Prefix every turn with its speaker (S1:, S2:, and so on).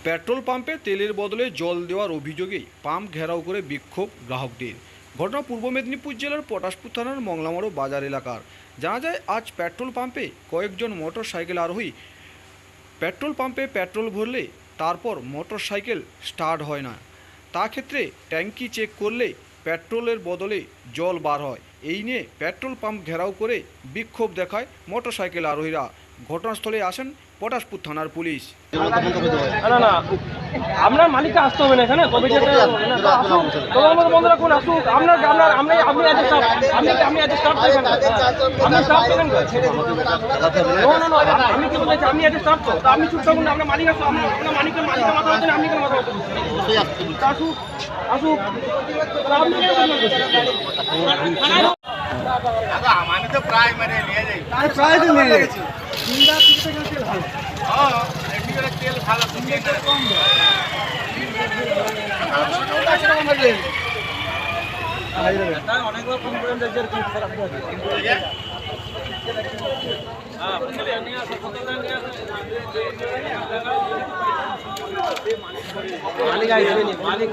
S1: Petrol পাম্পে তেলের বদলে জল দেওয়ার অভিযোগে পাম্প ঘেরাও করে বিক্ষোভ গ্রাহকদের। ঘটনা পূর্ব মেদিনীপুর জেলার পটাশপুর থানার মংলামারো বাজার এলাকার। জানা যায়, আজ পেট্রোল পাম্পে কয়েকজন মোটর সাইকেল আরোহী পেট্রোল পাম্পে পেট্রোল ভরলে তারপর মোটর সাইকেল স্টার্ট হয় না। তা ক্ষেত্রে ট্যাঙ্কি চেক করলে পেট্রোলের বদলে জল বার হয়। এই নিয়ে পেট্রোল পাম্প ঘেরাও করে বিক্ষোভ দেখায় মোটর সাইকেল আরোহীরা। ঘটনাস্থলে আসেন পটাশপুর থানার পুলিশ।
S2: না না, আপনার মালিককে আসতে হবে না এখানে। তবে যেটা তোমার বন্ধুরা কোন আসুক, আপনার আপনার আপনি এত স্টাফ, আপনি এত স্টাফ দেবেন, আপনি স্টাফ দেবেন। আমি কি বলেছি, আপনি এত স্টাফ, তো আপনি চুপ থাকুন। আপনার মালিক আসুক, আপনার মালিকের মাথা হচ্ছেন, আপনি কেন মাথা হচ্ছেন? আসুক আসুক, আপনি কেন
S3: আমি তো প্রায় মানে নিয়ে যাই,
S2: প্রায় তো নিয়ে গেছি।
S3: তেল ভালো কম অনেকবার কমপ্লেন দেখছি মালিক আসবেনি, মালিক